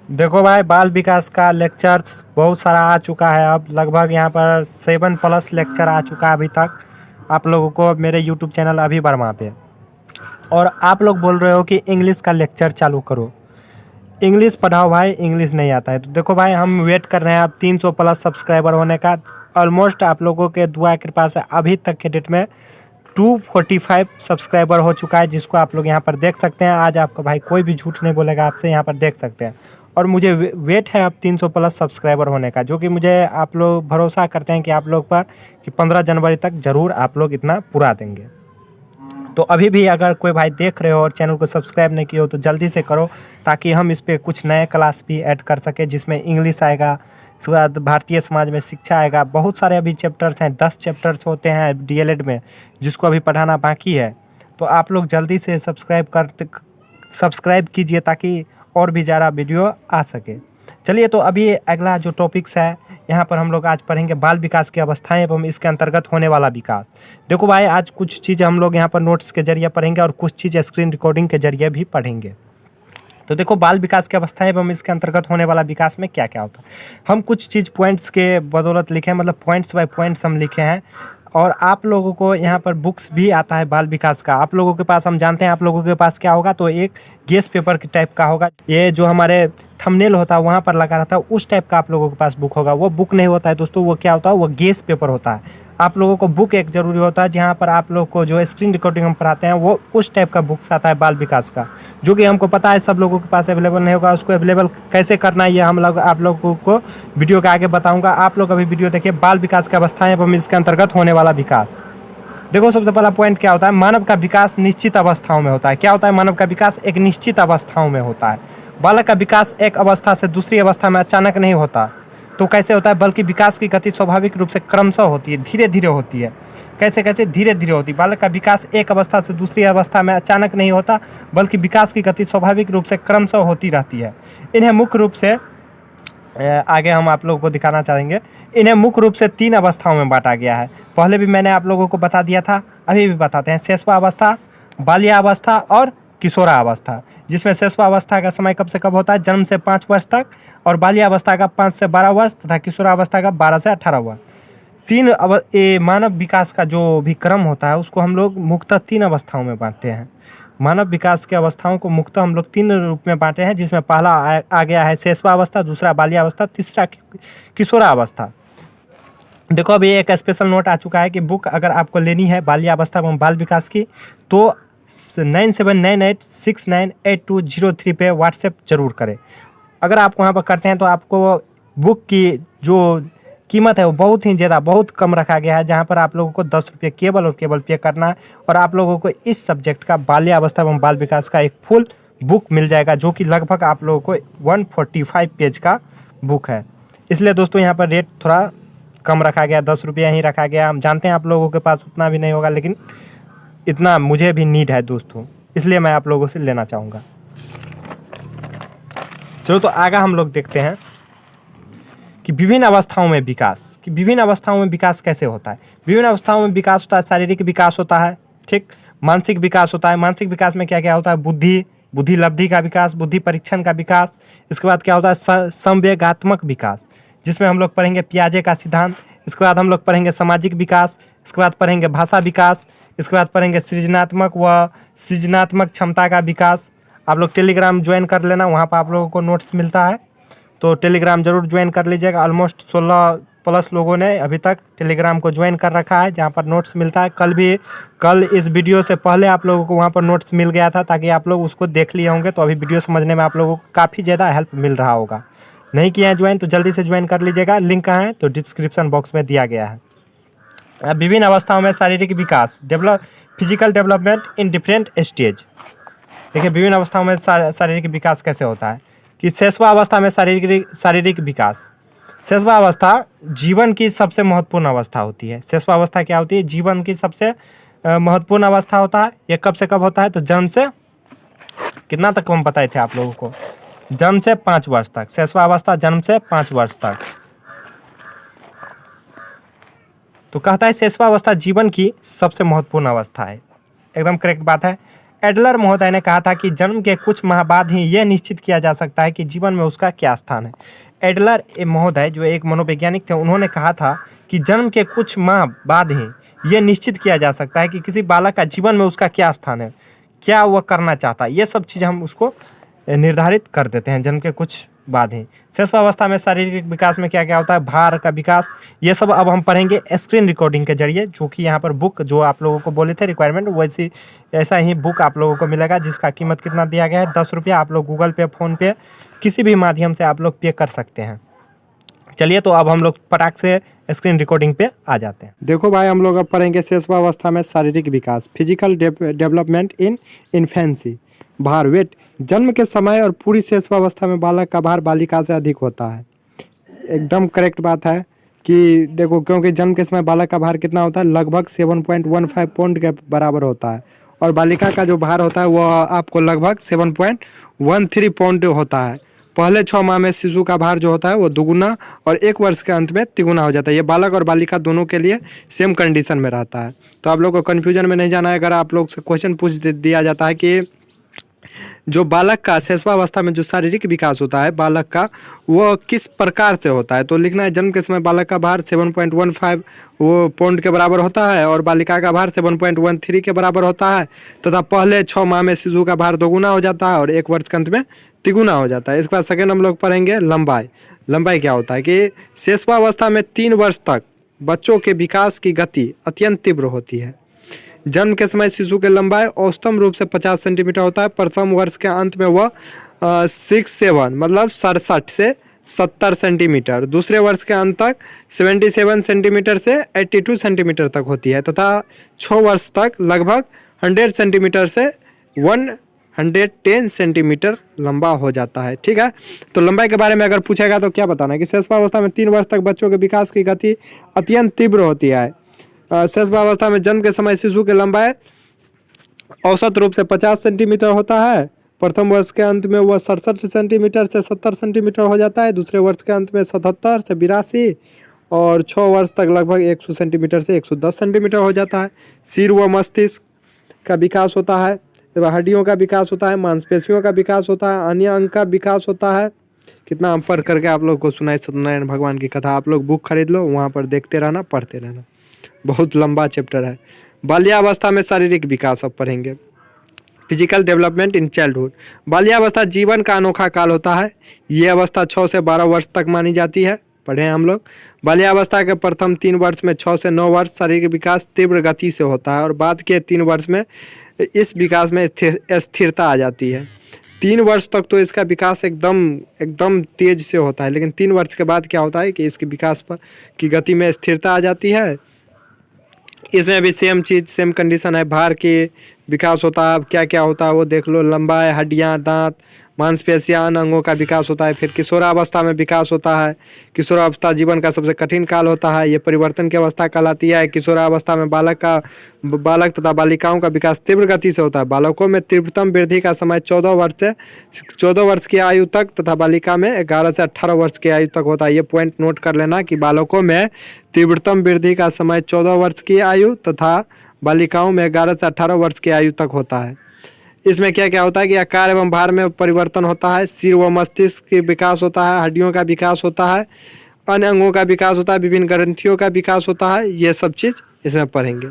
देखो भाई, बाल विकास का लेक्चर्स बहुत सारा आ चुका है। अब लगभग यहाँ पर 7+ लेक्चर आ चुका है अभी तक आप लोगों को मेरे यूट्यूब चैनल अभी वर्मा पे। और आप लोग बोल रहे हो कि इंग्लिश का लेक्चर चालू करो, इंग्लिश पढ़ाओ भाई, इंग्लिश नहीं आता है। तो देखो भाई, हम वेट कर रहे हैं अब 300+ सब्सक्राइबर होने का। ऑलमोस्ट आप लोगों के दुआ कृपा से अभी तक के डेट में 245 सब्सक्राइबर हो चुका है, जिसको आप लोग यहाँ पर देख सकते हैं। आज आपका भाई कोई भी झूठ नहीं बोलेगा, आपसे यहाँ पर देख सकते हैं। और मुझे वेट है अब 300+ सब्सक्राइबर होने का, जो कि मुझे आप लोग भरोसा करते हैं कि आप लोग पर कि 15 जनवरी तक ज़रूर आप लोग इतना पूरा देंगे। तो अभी भी अगर कोई भाई देख रहे हो और चैनल को सब्सक्राइब नहीं किए हो तो जल्दी से करो, ताकि हम इस पर कुछ नए क्लास भी ऐड कर सके, जिसमें इंग्लिश आएगा, उसके बाद भारतीय समाज में शिक्षा आएगा। बहुत सारे अभी चैप्टर्स हैं, 10 चैप्टर्स होते हैं डीएलएड में, जिसको अभी पढ़ाना बाकी है। तो आप लोग जल्दी से सब्सक्राइब कीजिए, ताकि और भी ज़्यादा वीडियो आ सके। चलिए, तो अभी अगला जो टॉपिक्स है, यहाँ पर हम लोग आज पढ़ेंगे बाल विकास की अवस्थाएं एवं इसके अंतर्गत होने वाला विकास। देखो भाई, आज कुछ चीज़ हम लोग यहाँ पर नोट्स के जरिए पढ़ेंगे और कुछ चीज़ स्क्रीन रिकॉर्डिंग के जरिए भी पढ़ेंगे। तो देखो, बाल विकास की अवस्थाएं एवं इसके अंतर्गत होने वाला विकास में क्या क्या होता है, हम कुछ चीज़ पॉइंट्स के बदौलत लिखे हैं, मतलब पॉइंट्स बाय पॉइंट्स हम लिखे हैं। और आप लोगों को यहाँ पर बुक्स भी आता है बाल विकास का। आप लोगों के पास, हम जानते हैं आप लोगों के पास क्या होगा, तो एक गेस पेपर के टाइप का होगा। ये जो हमारे थंबनेल होता है वहाँ पर लगा रहता है, उस टाइप का आप लोगों के पास बुक होगा। वो बुक नहीं होता है दोस्तों, वो क्या होता है, वो गेस पेपर होता है। आप लोगों को बुक एक ज़रूरी होता है, जहाँ पर आप लोग को जो स्क्रीन रिकॉर्डिंग हम पढ़ाते हैं, वो उस टाइप का बुक्स आता है बाल विकास का, जो कि हमको पता है सब लोगों के पास अवेलेबल नहीं होगा। उसको अवेलेबल कैसे करना है, ये हम लोग आप लोगों को वीडियो के आगे बताऊंगा। आप लोग अभी वीडियो देखिए, बाल विकास की अवस्थाएं एवं इसके अंतर्गत होने वाला विकास। देखो, सबसे पहला पॉइंट क्या होता है, मानव का विकास निश्चित अवस्थाओं में होता है। क्या होता है, मानव का विकास एक निश्चित अवस्थाओं में होता है। बालक का विकास एक अवस्था से दूसरी अवस्था में अचानक नहीं होता। तो कैसे होता है, बल्कि विकास की गति स्वाभाविक रूप से क्रमशः होती है, धीरे धीरे होती है। कैसे कैसे धीरे धीरे होती है। बालक का विकास एक अवस्था से दूसरी अवस्था में अचानक नहीं होता, बल्कि विकास की गति स्वाभाविक रूप से क्रमशः होती रहती है। इन्हें मुख्य रूप से आगे हम आप लोगों को दिखाना चाहेंगे। इन्हें मुख्य रूप से 3 अवस्थाओं में बांटा गया है। पहले भी मैंने आप लोगों को बता दिया था, अभी भी बताते हैं। शैशवावस्था, बाल्यावस्था और किशोरावस्था, जिसमें शैशवावस्था का समय कब से कब होता है, जन्म से 5 वर्ष तक, और बाल्यावस्था का 5 से 12 वर्ष तथा किशोरावस्था का 12 से 18 वर्ष। मानव विकास का जो भी क्रम होता है, उसको हम लोग मुख्यतः 3 अवस्थाओं में बांटते हैं। मानव विकास के अवस्थाओं को मुख्यतः हम लोग 3 रूप में बांटे हैं, जिसमें पहला आ गया है शैशवावस्था, दूसरा बाल्यावस्था, तीसरा किशोरावस्था। देखो, अभी एक स्पेशल नोट आ चुका है कि बुक अगर आपको लेनी है बाल्यावस्था एवं बाल विकास की, तो 9798698203 पे व्हाट्सएप जरूर करें। अगर आप वहाँ पर करते हैं तो आपको बुक की जो कीमत है वो बहुत ही ज़्यादा, बहुत कम रखा गया है, जहाँ पर आप लोगों को 10 रुपये केवल और केवल पे करना है, और आप लोगों को इस सब्जेक्ट का बाल्यावस्था एवं बाल विकास का एक फुल बुक मिल जाएगा, जो कि लगभग आप लोगों को 145 पेज का बुक है। इसलिए दोस्तों, यहाँ पर रेट थोड़ा कम रखा गया, 10 रुपये ही रखा गया। हम जानते हैं आप लोगों के पास उतना भी नहीं होगा, लेकिन इतना मुझे भी नीड है दोस्तों, इसलिए मैं आप लोगों से लेना चाहूँगा। चलो, तो आगे हम लोग देखते हैं कि विभिन्न अवस्थाओं में विकास कैसे होता है। विभिन्न अवस्थाओं में विकास होता है, शारीरिक विकास होता है, ठीक, मानसिक विकास होता है। मानसिक विकास में क्या क्या होता है, बुद्धि लब्धि का विकास, बुद्धि परीक्षण का विकास। इसके बाद क्या होता है, संवेगात्मक विकास, जिसमें हम लोग पढ़ेंगे पियाजे का सिद्धांत। इसके बाद हम लोग पढ़ेंगे सामाजिक विकास। इसके बाद पढ़ेंगे भाषा विकास। इसके बाद पढ़ेंगे सृजनात्मक क्षमता का विकास। आप लोग टेलीग्राम ज्वाइन कर लेना, वहाँ पर आप लोगों को नोट्स मिलता है, तो टेलीग्राम जरूर ज्वाइन कर लीजिएगा। ऑलमोस्ट 16+ लोगों ने अभी तक टेलीग्राम को ज्वाइन कर रखा है, जहाँ पर नोट्स मिलता है। कल इस वीडियो से पहले आप लोगों को वहाँ पर नोट्स मिल गया था, ताकि आप लोग उसको देख लिए होंगे, तो अभी वीडियो समझने में आप लोगों को काफ़ी ज़्यादा हेल्प मिल रहा होगा। नहीं किया है ज्वाइन तो जल्दी से ज्वाइन कर लीजिएगा, लिंक कहाँ है तो डिस्क्रिप्शन बॉक्स में दिया गया है। अब विभिन्न अवस्थाओं में शारीरिक विकास, physical development in different stage. देखिए, विभिन्न अवस्थाओं में शारीरिक विकास कैसे होता है कि शैशवावस्था में शारीरिक विकास। शैशवावस्था जीवन की सबसे महत्वपूर्ण अवस्था होती है। शैशवावस्था क्या होती है, जीवन की सबसे महत्वपूर्ण अवस्था होता है। ये कब से कब होता है, तो जन्म से कितना तक हम बताए थे आप लोगों को, जन्म से 5 वर्ष तक। शैशवावस्था जन्म से 5 वर्ष तक। तो कहता है शैशवावस्था जीवन की सबसे महत्वपूर्ण अवस्था है। एकदम करेक्ट बात है। एडलर महोदय ने कहा था कि जन्म के कुछ माह बाद ही यह निश्चित किया जा सकता है कि जीवन में उसका क्या स्थान है। एडलर महोदय जो एक मनोवैज्ञानिक थे, उन्होंने कहा था कि जन्म के कुछ माह बाद ही यह निश्चित किया जा सकता है कि किसी बालक का जीवन में उसका क्या स्थान है, क्या वह करना चाहता है। ये सब चीज़ हम उसको निर्धारित कर देते हैं जन्म के कुछ बाद ही। शिशुअवस्था में शारीरिक विकास में क्या क्या होता है, भार का विकास, ये सब अब हम पढ़ेंगे स्क्रीन रिकॉर्डिंग के जरिए, जो कि यहाँ पर बुक जो आप लोगों को बोले थे रिक्वायरमेंट, वैसी ऐसा ही बुक आप लोगों को मिलेगा, जिसका कीमत कितना दिया गया है, 10 रुपया। आप लोग गूगल पे, फ़ोन पे, किसी भी माध्यम से आप लोग पे कर सकते हैं। चलिए तो अब हम लोग फटाक से स्क्रीन रिकॉर्डिंग पे आ जाते हैं। देखो भाई, हम लोग अब पढ़ेंगे शिशुअवस्था में शारीरिक विकास, फिजिकल डेवलपमेंट इन इन्फेंसी। भार, वेट। जन्म के समय और पूरी शिशुअवस्था में बालक का भार बालिका से अधिक होता है। एकदम करेक्ट बात है कि देखो, क्योंकि जन्म के समय बालक का भार कितना होता है, लगभग 7.15 पाउंड के बराबर होता है, और बालिका का जो भार होता है वो आपको लगभग 7.13 पाउंड होता है। पहले 6 माह में शिशु का भार जो होता है वो दुगुना और 1 वर्ष के अंत में तिगुना हो जाता है। ये बालक और बालिका दोनों के लिए सेम कंडीशन में रहता है। तो आप लोग को कन्फ्यूजन में नहीं जाना है। अगर आप लोग से क्वेश्चन पूछ दिया जाता है कि जो बालक का शिशुअवस्था में जो शारीरिक विकास होता है बालक का, वो किस प्रकार से होता है, तो लिखना है जन्म के समय बालक का भार 7.15 वो पाउंड के बराबर होता है और बालिका का भार 7.13 के बराबर होता है, तथा पहले 6 माह में शिशु का भार दोगुना हो जाता है और 1 वर्ष के अंत में तिगुना हो जाता है। इसके बाद सेकेंड हम लोग पढ़ेंगे लंबाई। लंबाई क्या होता है कि शिशुअवस्था में 3 वर्ष तक बच्चों के विकास की गति अत्यंत तीव्र होती है। जन्म के समय शिशु की लंबाई औसतम रूप से 50 सेंटीमीटर होता है। प्रथम वर्ष के अंत में वह 67 मतलब 67 से 70 सेंटीमीटर, दूसरे वर्ष के अंत तक 77 सेंटीमीटर से 82 सेंटीमीटर तक होती है, तथा 6 वर्ष तक लगभग 100 सेंटीमीटर से 110 सेंटीमीटर लंबा हो जाता है। ठीक है, तो लंबाई के बारे में अगर पूछेगा तो क्या बताना है कि शिशुअवस्था में 3 वर्ष तक बच्चों के विकास की गति अत्यंत तीव्र होती है। शिशुअवस्था में जन्म के समय शिशु की लंबाई औसत रूप से 50 सेंटीमीटर होता है। प्रथम वर्ष के अंत में वह 67 सेंटीमीटर से 70 सेंटीमीटर हो जाता है, दूसरे वर्ष के अंत में 77 से 82 और 6 वर्ष तक लगभग 100 सेंटीमीटर से 110 सेंटीमीटर हो जाता है। सिर व मस्तिष्क का विकास होता है, हड्डियों का विकास होता है, मांसपेशियों का विकास होता है, अन्य अंग का विकास होता है। कितना हम पढ़ करके आप लोग को सुनाए सत्यनारायण भगवान की कथा। आप लोग बुक खरीद लो, वहाँ पर देखते रहना, पढ़ते रहना, बहुत लंबा चैप्टर है। बाल्यावस्था में शारीरिक विकास अब पढ़ेंगे। Physical development in childhood. बाल्यावस्था जीवन का अनोखा काल होता है। ये अवस्था 6 से 12 वर्ष तक मानी जाती है। पढ़े हम लोग। बाल्यावस्था के प्रथम 3 वर्ष में 6 से 9 वर्ष शारीरिक विकास तीव्र गति से होता है और बाद के 3 वर्ष में इस विकास में स्थिरता आ जाती है। 3 वर्ष तक तो इसका विकास एकदम तेज से होता है, लेकिन 3 वर्ष के बाद क्या होता है कि इसके विकास पर की गति में स्थिरता आ जाती है। इसमें भी सेम चीज़, सेम कंडीशन है। भार के विकास होता है। अब क्या क्या होता है वो देख लो। लंबाई, हड्डियाँ, दांत, मांसपेशियाँ, अन्य अंगों का विकास होता है। फिर किशोरावस्था में विकास होता है। किशोरावस्था जीवन का सबसे कठिन काल होता है। ये परिवर्तन की अवस्था कहलाती है। किशोरावस्था में बालक तथा बालिकाओं का विकास तीव्र गति से होता है। बालकों में तीव्रतम वृद्धि का समय 14 वर्ष की आयु तक तथा बालिका में 11 से 18 वर्ष की आयु तक होता है। ये पॉइंट नोट कर लेना कि बालकों में तीव्रतम वृद्धि का समय 14 वर्ष की आयु तथा बालिकाओं में 11 से 18 वर्ष की आयु तक होता है। इसमें क्या क्या होता है कि आकार एवं भार में परिवर्तन होता है। सिर व मस्तिष्क के विकास होता है। हड्डियों का विकास होता है। अन्य अंगों का विकास होता है। विभिन्न ग्रंथियों का विकास होता है। ये सब चीज़ इसमें पढ़ेंगे।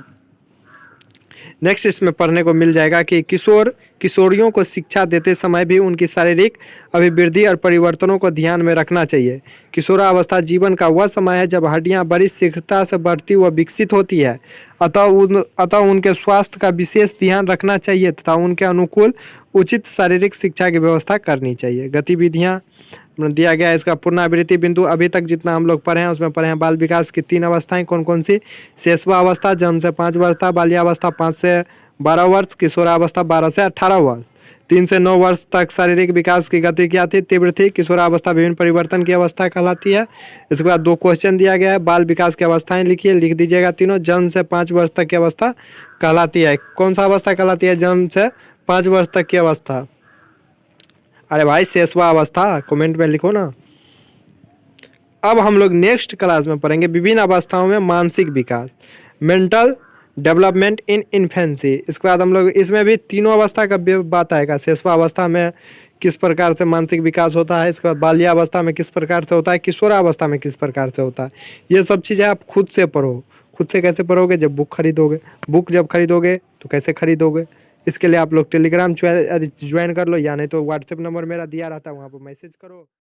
नेक्स्ट इसमें पढ़ने को मिल जाएगा कि किशोरियों को शिक्षा देते समय भी उनकी शारीरिक अभिवृद्धि और परिवर्तनों को ध्यान में रखना चाहिए। किशोरावस्था जीवन का वह समय है जब हड्डियां बड़ी शीघ्रता से बढ़ती व विकसित होती है। अतः उनके स्वास्थ्य का विशेष ध्यान रखना चाहिए तथा उनके अनुकूल उचित शारीरिक शिक्षा की व्यवस्था करनी चाहिए। गतिविधियाँ दिया गया है। इसका पुनरावृत्ति बिंदु अभी तक जितना हम लोग पढ़े हैं उसमें पढ़े हैं। बाल विकास की 3 अवस्थाएं कौन कौन सी? शिशुअवस्था जन्म से 5 वर्ष तक, बाल्यावस्था 5 से 12 वर्ष, किशोरावस्था 12 से 18 वर्ष, 3 से 9 वर्ष तक शारीरिक विकास की गति क्या थी? तीव्र थी। किशोरावस्था विभिन्न परिवर्तन की अवस्था कहलाती है। इसके बाद 2 क्वेश्चन दिया गया है। बाल विकास की अवस्थाएं लिखिए, लिख दीजिएगा तीनों। जन्म से 5 वर्ष तक की अवस्था कहलाती है। कौन सा अवस्था कहलाती है? जन्म से 5 वर्ष तक की अवस्था। अरे भाई शिशुअवस्था कमेंट में लिखो ना। अब हम लोग नेक्स्ट क्लास में पढ़ेंगे विभिन्न अवस्थाओं में मानसिक विकास, मेंटल डेवलपमेंट इन इन्फेंसी। इसके बाद हम लोग इसमें भी तीनों अवस्था का बात आएगा। शिशुअवस्था में किस प्रकार से मानसिक विकास होता है, इसके बाद बाल्यावस्था में किस प्रकार से होता है, किशोरावस्था में किस प्रकार से होता है। ये सब चीज़ें आप खुद से पढ़ो। खुद से कैसे पढ़ोगे? जब बुक खरीदोगे। बुक जब खरीदोगे तो कैसे खरीदोगे? इसके लिए आप लोग टेलीग्राम ज्वाइन कर लो, या नहीं तो व्हाट्सएप नंबर मेरा दिया रहता है, वहाँ पर मैसेज करो।